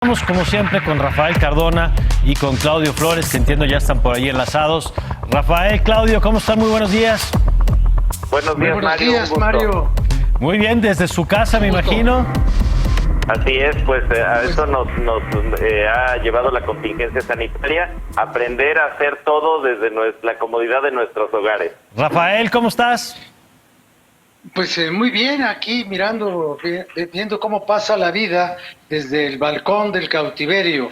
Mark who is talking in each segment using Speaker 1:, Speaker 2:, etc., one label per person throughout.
Speaker 1: Estamos como siempre con Rafael Cardona y con Claudio Flores, que entiendo ya están por ahí enlazados. Rafael, Claudio, ¿cómo están? Muy buenos días.
Speaker 2: Buenos días,
Speaker 3: Buenos
Speaker 2: Mario.
Speaker 3: días, Mario.
Speaker 1: Muy bien, desde su casa, me imagino.
Speaker 2: Así es, pues a eso nos ha llevado la contingencia sanitaria, aprender a hacer todo desde la comodidad de nuestros hogares.
Speaker 1: Rafael, ¿cómo estás?
Speaker 3: Pues muy bien, aquí mirando, viendo cómo pasa la vida desde el balcón del cautiverio.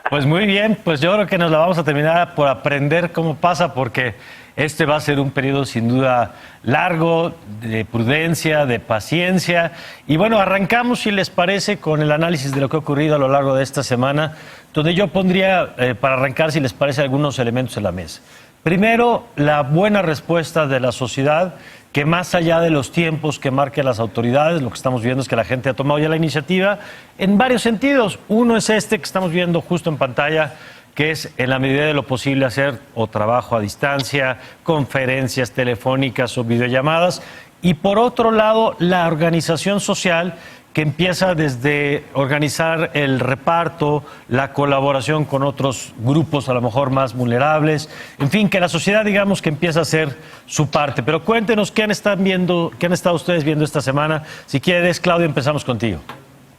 Speaker 1: Pues muy bien, pues yo creo que nos la vamos a terminar por aprender cómo pasa, porque este va a ser un periodo sin duda largo, de prudencia, de paciencia. Y bueno, arrancamos, si les parece, con el análisis de lo que ha ocurrido a lo largo de esta semana, donde yo pondría, para arrancar, si les parece, algunos elementos en la mesa. Primero, la buena respuesta de la sociedad, que más allá de los tiempos que marquen las autoridades, lo que estamos viendo es que la gente ha tomado ya la iniciativa en varios sentidos. Uno es este que estamos viendo justo en pantalla, que es en la medida de lo posible hacer o trabajo a distancia, conferencias telefónicas o videollamadas. Y por otro lado, la organización social, que empieza desde organizar el reparto, la colaboración con otros grupos a lo mejor más vulnerables, en fin, que la sociedad, digamos, que empieza a hacer su parte. Pero cuéntenos qué han estado ustedes viendo esta semana. Si quieres, Claudio, empezamos contigo.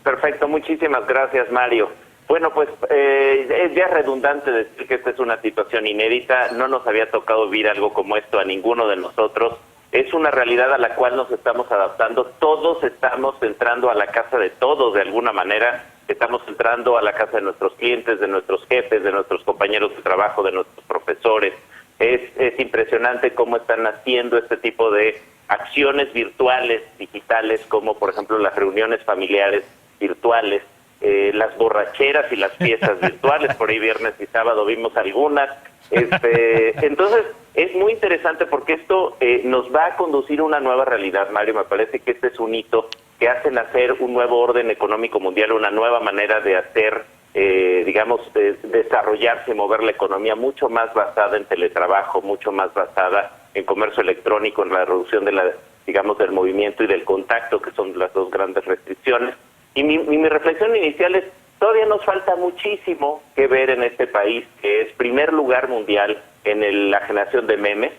Speaker 2: Perfecto, muchísimas gracias, Mario. Bueno, pues es ya redundante decir que esta es una situación inédita, no nos había tocado vivir algo como esto a ninguno de nosotros. Es una realidad a la cual nos estamos adaptando. Todos estamos entrando a la casa de todos de alguna manera. Estamos entrando a la casa de nuestros clientes, de nuestros jefes, de nuestros compañeros de trabajo, de nuestros profesores. Es impresionante cómo están haciendo este tipo de acciones virtuales, digitales, como por ejemplo las reuniones familiares virtuales, las borracheras y las fiestas virtuales. Por ahí viernes y sábado vimos algunas. Entonces, es muy interesante porque esto nos va a conducir a una nueva realidad, Mario. Me parece que este es un hito que hace nacer un nuevo orden económico mundial, una nueva manera de hacer, desarrollarse, mover la economía mucho más basada en teletrabajo, mucho más basada en comercio electrónico, en la reducción de del movimiento y del contacto, que son las dos grandes restricciones. Y mi reflexión inicial es: todavía nos falta muchísimo que ver en este país, que es primer lugar mundial en la generación de memes.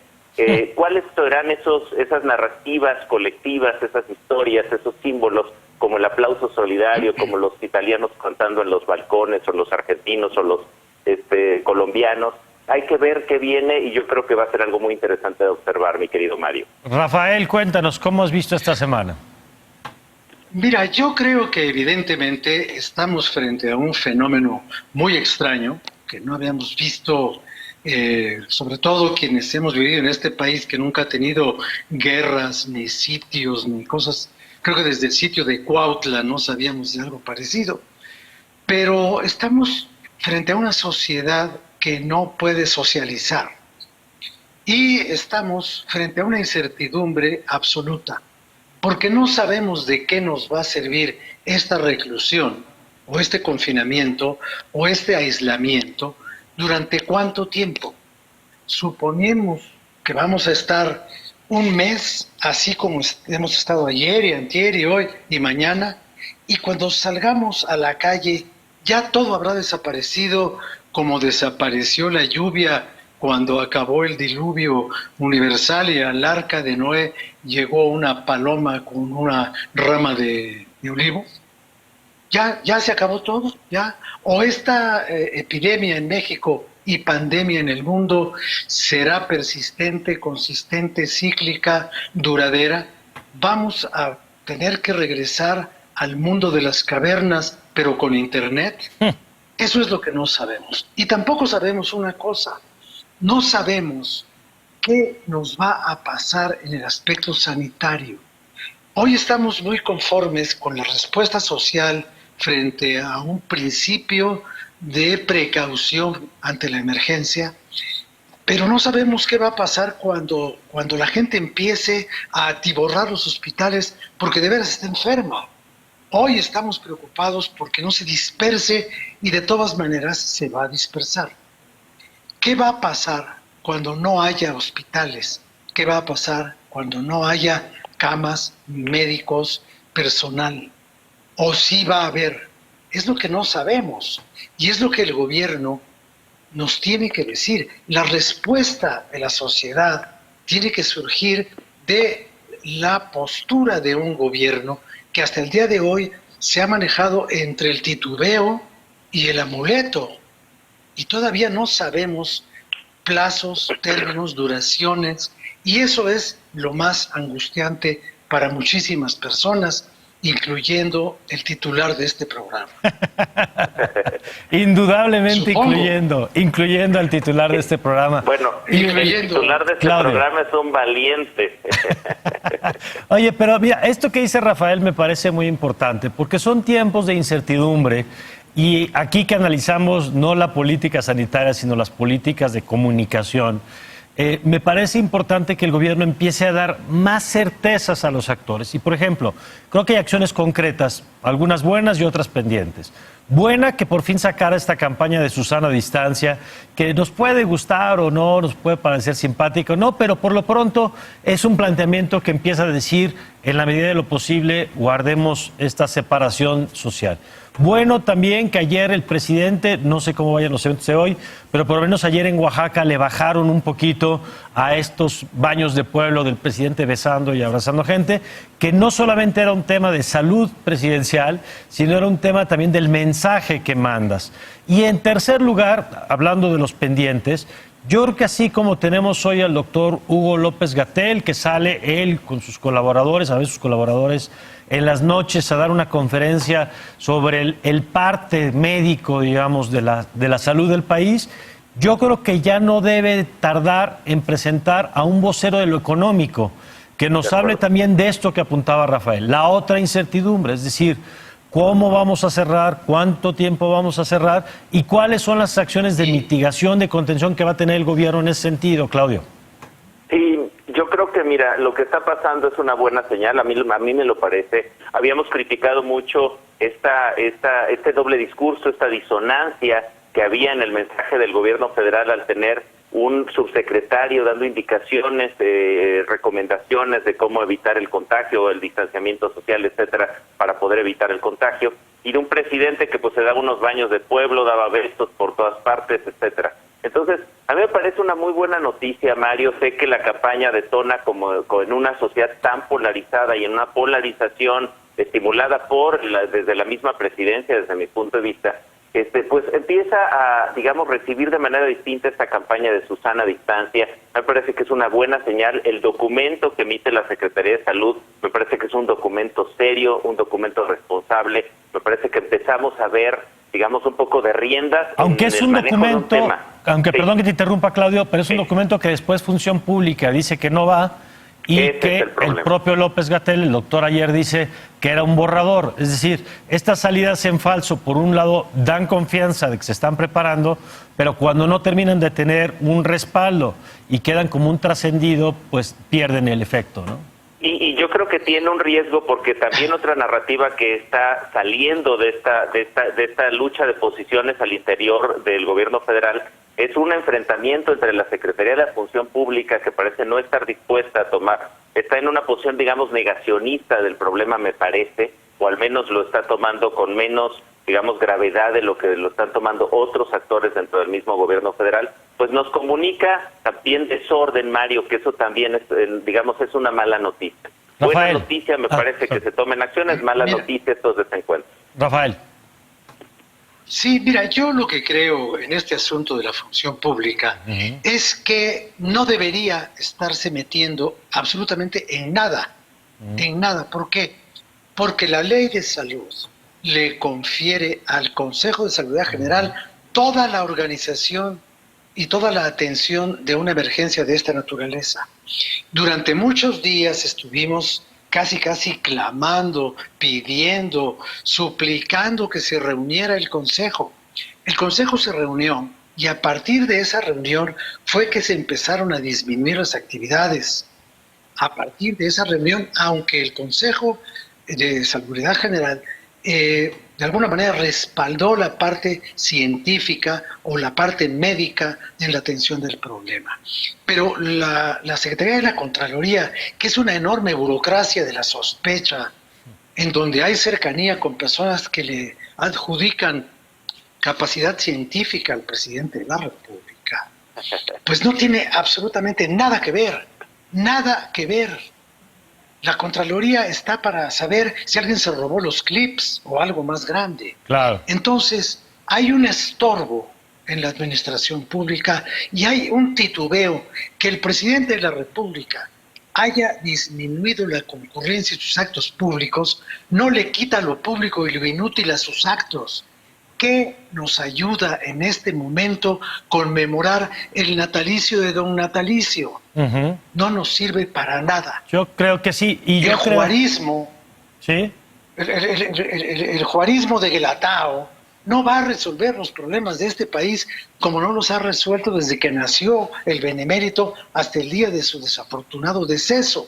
Speaker 2: ¿Cuáles serán esas narrativas colectivas, esas historias, esos símbolos, como el aplauso solidario, como los italianos cantando en los balcones, o los argentinos, o los colombianos? Hay que ver qué viene, y yo creo que va a ser algo muy interesante de observar, mi querido Mario.
Speaker 1: Rafael, cuéntanos, ¿cómo has visto esta semana?
Speaker 3: Mira, yo creo que evidentemente estamos frente a un fenómeno muy extraño que no habíamos visto, sobre todo quienes hemos vivido en este país que nunca ha tenido guerras, ni sitios, ni cosas. Creo que desde el sitio de Cuautla no sabíamos de algo parecido. Pero estamos frente a una sociedad que no puede socializar. Y estamos frente a una incertidumbre absoluta, porque no sabemos de qué nos va a servir esta reclusión, o este confinamiento, o este aislamiento, durante cuánto tiempo. Suponemos que vamos a estar un mes, así como hemos estado ayer y antier y hoy y mañana, y cuando salgamos a la calle ya todo habrá desaparecido, como desapareció la lluvia cuando acabó el diluvio universal y al arca de Noé llegó una paloma con una rama de olivo. Ya se acabó todo, ya. O esta epidemia en México y pandemia en el mundo será persistente, consistente, cíclica, duradera. Vamos a tener que regresar al mundo de las cavernas, pero con internet. Eso es lo que no sabemos. Y tampoco sabemos una cosa. No sabemos qué nos va a pasar en el aspecto sanitario. Hoy estamos muy conformes con la respuesta social frente a un principio de precaución ante la emergencia, pero no sabemos qué va a pasar cuando la gente empiece a atiborrar los hospitales porque de veras está enferma. Hoy estamos preocupados porque no se disperse y de todas maneras se va a dispersar. ¿Qué va a pasar cuando no haya hospitales? ¿Qué va a pasar cuando no haya camas, médicos, personal? ¿O sí va a haber es lo que no sabemos y es lo que el gobierno nos tiene que decir. La respuesta de la sociedad tiene que surgir de la postura de un gobierno que hasta el día de hoy se ha manejado entre el titubeo y el amuleto. Y todavía no sabemos plazos, términos, duraciones, y eso es lo más angustiante para muchísimas personas, incluyendo el titular de este programa.
Speaker 1: Indudablemente incluyendo al titular de este programa.
Speaker 2: Bueno, el titular de este programa es un valiente.
Speaker 1: Oye, pero mira, esto que dice Rafael me parece muy importante, porque son tiempos de incertidumbre. Y aquí que analizamos no la política sanitaria, sino las políticas de comunicación, me parece importante que el gobierno empiece a dar más certezas a los actores. Y, por ejemplo, creo que hay acciones concretas, algunas buenas y otras pendientes. Buena que por fin sacara esta campaña de Susana Distancia, que nos puede gustar o no, nos puede parecer simpático o no, pero por lo pronto es un planteamiento que empieza a decir, en la medida de lo posible, guardemos esta separación social. Bueno también que ayer el presidente, no sé cómo vayan los eventos de hoy, pero por lo menos ayer en Oaxaca le bajaron un poquito a estos baños de pueblo del presidente besando y abrazando gente, que no solamente era un tema de salud presidencial, sino era un tema también del mensaje que mandas. Y en tercer lugar, hablando de los pendientes, yo creo que así como tenemos hoy al doctor Hugo López-Gatell, que sale él con sus colaboradores, a veces sus colaboradores, en las noches a dar una conferencia sobre el parte médico, digamos, de la salud del país, yo creo que ya no debe tardar en presentar a un vocero de lo económico, que nos hable también de esto que apuntaba Rafael, la otra incertidumbre, es decir, cómo vamos a cerrar, cuánto tiempo vamos a cerrar y cuáles son las acciones de mitigación, de contención que va a tener el gobierno en ese sentido, Claudio.
Speaker 2: Sí, yo creo que, mira, lo que está pasando es una buena señal, a mí me lo parece. Habíamos criticado mucho este doble discurso, esta disonancia que había en el mensaje del gobierno federal al tener un subsecretario dando indicaciones, recomendaciones de cómo evitar el contagio, el distanciamiento social, etcétera, para poder evitar el contagio, y de un presidente que pues se daba unos baños de pueblo, daba besos por todas partes, etcétera. Entonces, a mí me parece una muy buena noticia, Mario. Sé que la campaña detona como en una sociedad tan polarizada y en una polarización estimulada desde la misma presidencia, desde mi punto de vista, pues empieza a, digamos, recibir de manera distinta esta campaña de Susana Distancia. Me parece que es una buena señal. El documento que emite la Secretaría de Salud me parece que es un documento serio, un documento responsable. Me parece que empezamos a ver, digamos, un poco de riendas.
Speaker 1: Aunque es un documento, aunque
Speaker 2: sí.
Speaker 1: Perdón que te interrumpa, Claudio, pero es un documento que después Función Pública dice que no va y que el propio López-Gatell, el doctor, ayer dice que era un borrador. Es decir, estas salidas en falso, por un lado, dan confianza de que se están preparando, pero cuando no terminan de tener un respaldo y quedan como un trascendido, pues pierden el efecto, ¿no?
Speaker 2: Y yo creo que tiene un riesgo porque también otra narrativa que está saliendo de esta lucha de posiciones al interior del gobierno federal es un enfrentamiento entre la Secretaría de la Función Pública, que parece no estar dispuesta a tomar, está en una posición, digamos, negacionista del problema, me parece, o al menos lo está tomando con menos, digamos, gravedad de lo que lo están tomando otros actores dentro del mismo gobierno federal. Pues nos comunica también desorden, Mario, que eso también es, digamos, es una mala noticia.
Speaker 1: Rafael.
Speaker 2: Buena noticia me parece que se tomen acciones, mala noticia estos desencuentros.
Speaker 1: Rafael.
Speaker 3: Sí, mira, yo lo que creo en este asunto de la función pública es que no debería estarse metiendo absolutamente en nada, en nada. ¿Por qué? Porque la ley de salud le confiere al Consejo de Salud General toda la organización y toda la atención de una emergencia de esta naturaleza. Durante muchos días estuvimos casi clamando, pidiendo, suplicando que se reuniera el Consejo. El Consejo se reunió y a partir de esa reunión fue que se empezaron a disminuir las actividades. A partir de esa reunión, aunque el Consejo de Salubridad General de alguna manera respaldó la parte científica o la parte médica en la atención del problema. Pero la Secretaría de la Contraloría, que es una enorme burocracia de la sospecha, en donde hay cercanía con personas que le adjudican capacidad científica al presidente de la República, pues no tiene absolutamente nada que ver, nada que ver. La Contraloría está para saber si alguien se robó los clips o algo más grande.
Speaker 1: Claro.
Speaker 3: Entonces, hay un estorbo en la administración pública y hay un titubeo. Que el presidente de la República haya disminuido la concurrencia en sus actos públicos no le quita lo público y lo inútil a sus actos. ¿Qué nos ayuda en este momento conmemorar el natalicio de don Natalicio?
Speaker 1: Ujú.
Speaker 3: No nos sirve para nada.
Speaker 1: Yo creo que sí. Y yo
Speaker 3: El
Speaker 1: creo...
Speaker 3: juarismo,
Speaker 1: Sí.
Speaker 3: el juarismo de Guelatao no va a resolver los problemas de este país como no los ha resuelto desde que nació el benemérito hasta el día de su desafortunado deceso.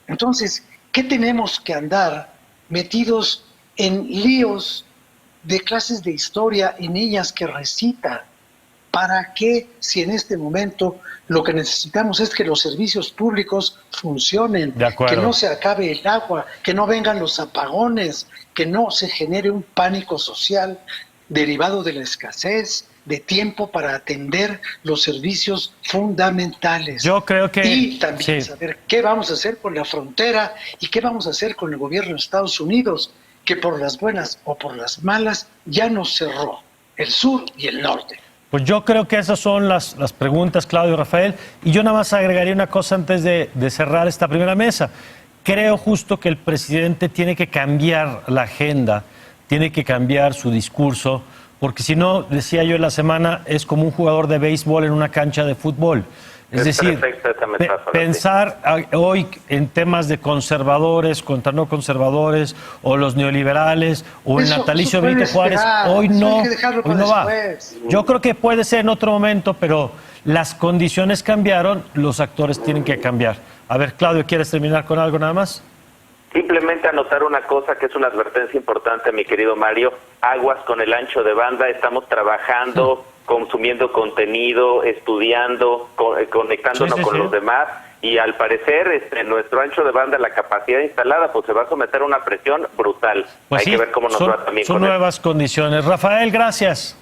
Speaker 3: Entonces, ¿qué tenemos que andar metidos en líos de clases de historia y niñas que recitan? ¿Para qué, si en este momento lo que necesitamos es que los servicios públicos funcionen,
Speaker 1: De acuerdo.
Speaker 3: que no se acabe el agua, que no vengan los apagones, que no se genere un pánico social derivado de la escasez de tiempo para atender los servicios fundamentales?
Speaker 1: Yo creo que...
Speaker 3: Y también
Speaker 1: sí.
Speaker 3: saber qué vamos a hacer con la frontera y qué vamos a hacer con el gobierno de Estados Unidos, que por las buenas o por las malas ya nos cerró el sur y el norte.
Speaker 1: Pues yo creo que esas son las preguntas, Claudio, Rafael. Y yo nada más agregaría una cosa antes de cerrar esta primera mesa. Creo justo que el presidente tiene que cambiar la agenda, tiene que cambiar su discurso, porque si no, decía yo en la semana, es como un jugador de béisbol en una cancha de fútbol. Es decir, pensar hoy en temas de conservadores contra no conservadores, o los neoliberales, o el natalicio de Benito Juárez, hoy no va. Yo creo que puede ser en otro momento, pero las condiciones cambiaron, los actores tienen que cambiar. A ver, Claudio, ¿quieres terminar con algo nada más?
Speaker 2: Simplemente anotar una cosa que es una advertencia importante, mi querido Mario. Aguas con el ancho de banda, estamos trabajando, consumiendo contenido, estudiando, conectándonos con los demás, y al parecer nuestro ancho de banda, la capacidad instalada, pues se va a someter a una presión brutal.
Speaker 1: Pues
Speaker 2: hay que ver cómo nos va también
Speaker 1: son
Speaker 2: con
Speaker 1: nuevas condiciones. Rafael, gracias.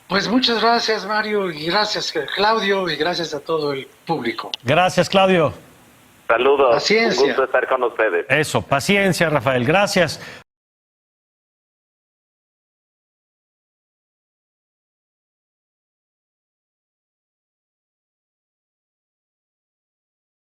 Speaker 3: Pues muchas gracias, Mario, y gracias, Claudio, y gracias a todo el público.
Speaker 1: Gracias, Claudio.
Speaker 2: Saludos,
Speaker 3: Paciencia.
Speaker 2: un gusto estar con ustedes.
Speaker 1: Eso, paciencia, Rafael, gracias.